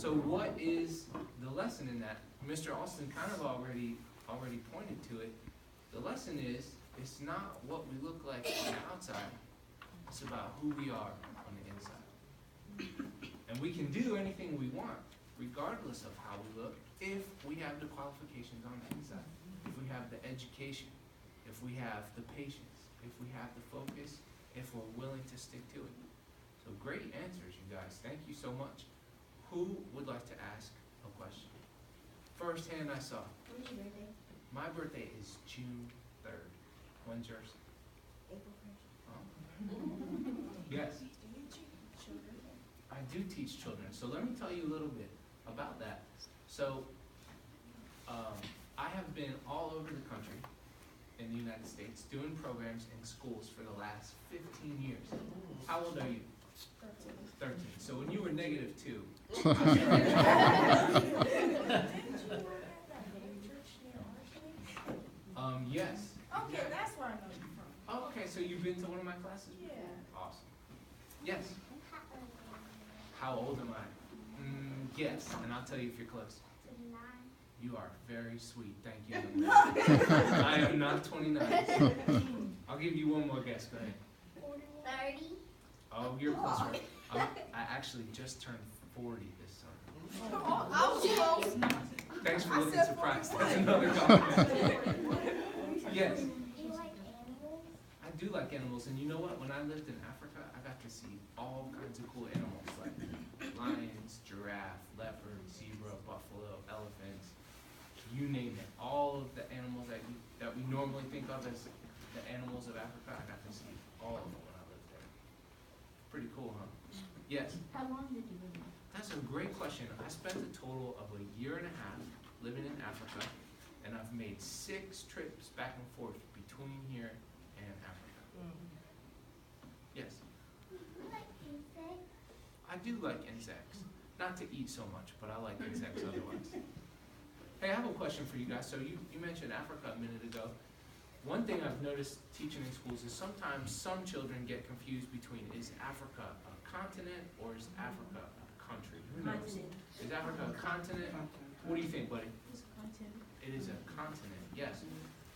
So what is the lesson in that? Mr. Alston kind of already pointed to it. The lesson is, it's not what we look like on the outside. It's about who we are on the inside. And we can do anything we want, regardless of how we look, if we have the qualifications on the inside, if we have the education, if we have the patience, if we have the focus, if we're willing to stick to it. So great answers, you guys. Thank you so much. Who would like to ask a question? First hand I saw. When's your birthday? My birthday is June 3rd. When's yours? April 1st. Yes, Do you teach children? I do teach children. So let me tell you a little bit about that. So I have been all over the country in the United States doing programs in schools for the last 15 years. How old are you? 13. So when you were -2. Yes. Okay, that's where I know you from. Okay, so you've been to one of my classes? Yeah. Awesome. Yes. How old am I? Yes, and I'll tell you if you're close. You are very sweet. Thank you. I am not 29. I'll give you one more guess. Go ahead. 30. Oh, you're closer. I actually just turned 40 this summer. I was close. Thanks for looking surprised. That's another compliment. Yes. Do you like animals? I do like animals, and you know what? When I lived in Africa, I got to see all kinds of cool animals like lions, giraffe, leopard, zebra, buffalo, elephants, you name it. All of the animals that we normally think of as the animals of Africa, I got to see all of them when I lived there. Pretty cool, huh? Yes? How long did you live there? That's a great question. I spent a total of 1.5 years living in Africa, and I've made 6 trips back and forth between here and Africa. Yes? Do you like insects? I do like insects. Not to eat so much, but I like insects otherwise. Hey, I have a question for you guys. So you mentioned Africa a minute ago. One thing I've noticed teaching in schools is sometimes some children get confused between, is Africa a continent or is Africa a country? Who knows? Continent. Is Africa a continent? What do you think, buddy? It's a continent. It is a continent, yes.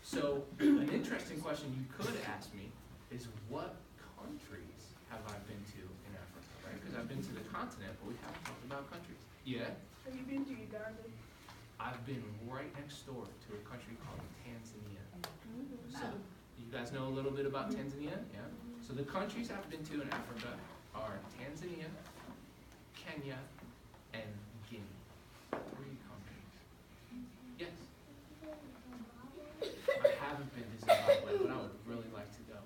So an interesting question you could ask me is, what countries have I been to in Africa, right? Because I've been to the continent, but we haven't talked about countries. Yeah? Have you been to Uganda? I've been right next door to a country called Tanzania. So you guys know a little bit about Tanzania? Yeah? So the countries I've been to in Africa are Tanzania, Kenya, and Guinea. 3 countries. Yes? I haven't been to Zimbabwe, but I would really like to go.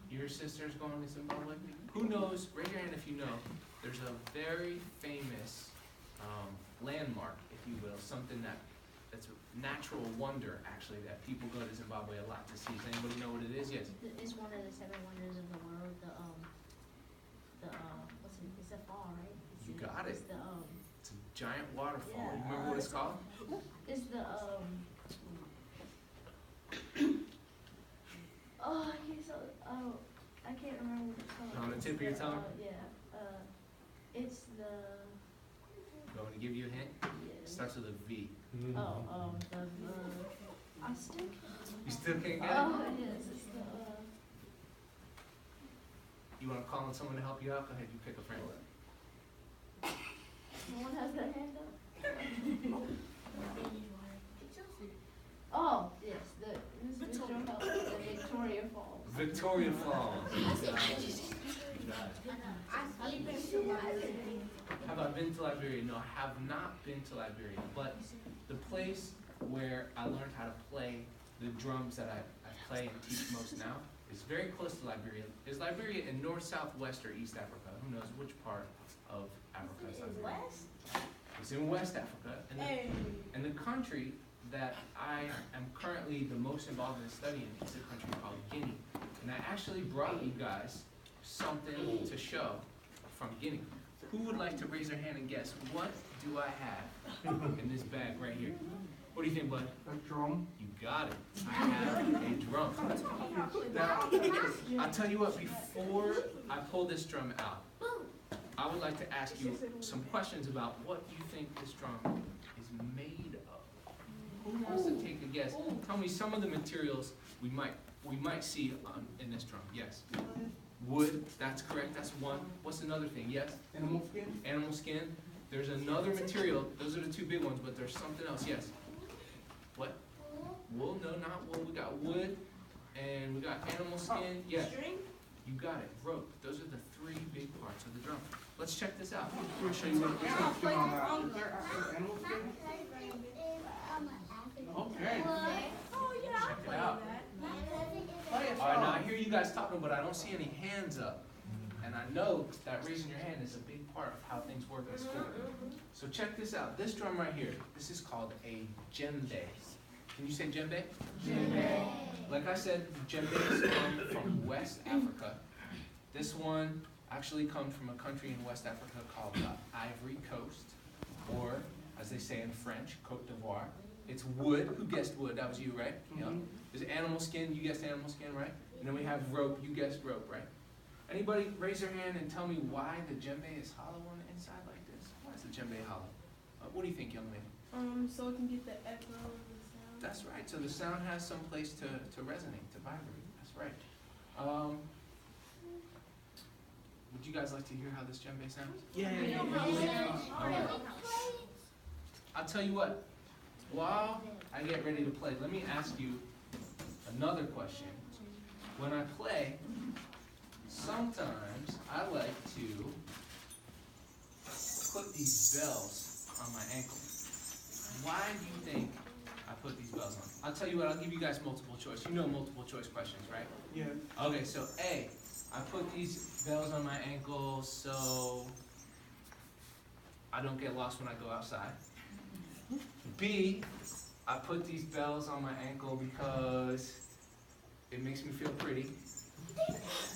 Your sister's going to Zimbabwe? Who knows? Raise your hand if you know. There's a very famous landmark, if you will, something that's a natural wonder, actually, that people go to Zimbabwe a lot to see. Does anybody know what it is? Yes? It's one of the 7 wonders of the world. It's a fall, right? You got it. It's the It's a giant waterfall. Yeah. You remember what it's called? It's the I can't remember what it's called. On the tip of your tongue? It's the You want me to give you a hint? It starts with a V. I still can't. You still can't get it? Yes, it's the You want to call on someone to help you out? Go ahead, you pick a friend. Someone has their hand up. Oh, yes, the Victoria Falls. Victoria Falls. You got it. I've been to Liberia. Have I been to Liberia? No, I have not been to Liberia. But the place where I learned how to play the drums that I play and teach most now is very close to Liberia. Is Liberia in North, South, West, or East Africa? Who knows which part of Africa is Liberia? West? It's in West Africa. And the country that I am currently the most involved in studying is a country called Guinea. And I actually brought you guys something to show from Guinea. Who would like to raise their hand and guess, what do I have in this bag right here? What do you think, bud? A drum. You got it. I have a drum. Now, I'll tell you what, before I pull this drum out, I would like to ask you some questions about what you think this drum is made of. Who wants to take a guess? Tell me some of the materials we might see in this drum. Yes. Wood, that's correct, that's one. What's another thing? Yes? Animal skin? Animal skin. There's another material, those are the two big ones, but there's something else, yes? What? Wool? No, not wool. We got wood, and we got animal skin. Yes. String? You got it. Rope. Those are the three big parts of the drum. Let's check this out. I'm going to show you what it looks like. Skin on that. Animal skin? Okay. Oh, yeah, Check it out. Play a All right, now I song. hear you guys talking, but I don't see any hands up. And I know that raising your hand is a big part of how things work at school. So check this out. This drum right here, this is called a djembe. Can you say djembe? Djembe. Like I said, djembes come from West Africa. This one actually comes from a country in West Africa called the Ivory Coast, or as they say in French, Côte d'Ivoire. It's wood. Who guessed wood? That was you, right? Yeah. There's animal skin. You guessed animal skin, right? And then we have rope. You guessed rope, right? Anybody raise their hand and tell me why the djembe is hollow on the inside like this? Why is the djembe hollow? What do you think, young lady? So it can get the echo of the sound. That's right. So the sound has some place to resonate, to vibrate. That's right. Would you guys like to hear how this djembe sounds? Yeah. All right. I'll tell you what. While I get ready to play, let me ask you another question. When I play, sometimes I like to put these bells on my ankle. Why do you think I put these bells on? I'll tell you what, I'll give you guys multiple choice. You know multiple choice questions, right? Yeah. Okay, so A, I put these bells on my ankle so I don't get lost when I go outside. B, I put these bells on my ankle because it makes me feel pretty.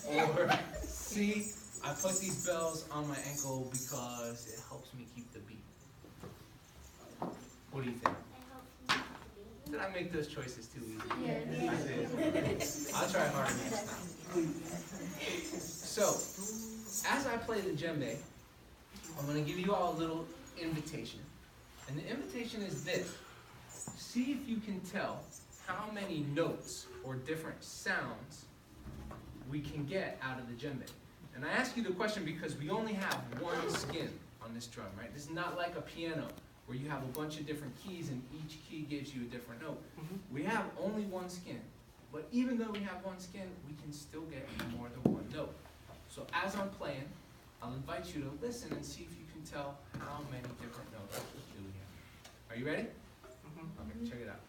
Or C, I put these bells on my ankle because it helps me keep the beat. What do you think? Did I make those choices too easy? Yeah. I did. I'll try harder next time. So, as I play the djembe, I'm going to give you all a little invitation. And the invitation is this. See if you can tell how many notes or different sounds we can get out of the djembe. And I ask you the question because we only have one skin on this drum, right? This is not like a piano where you have a bunch of different keys and each key gives you a different note. We have only one skin. But even though we have one skin, we can still get more than one note. So as I'm playing, I'll invite you to listen and see if you can tell how many different notes do we have. Are you ready? Okay, check it out.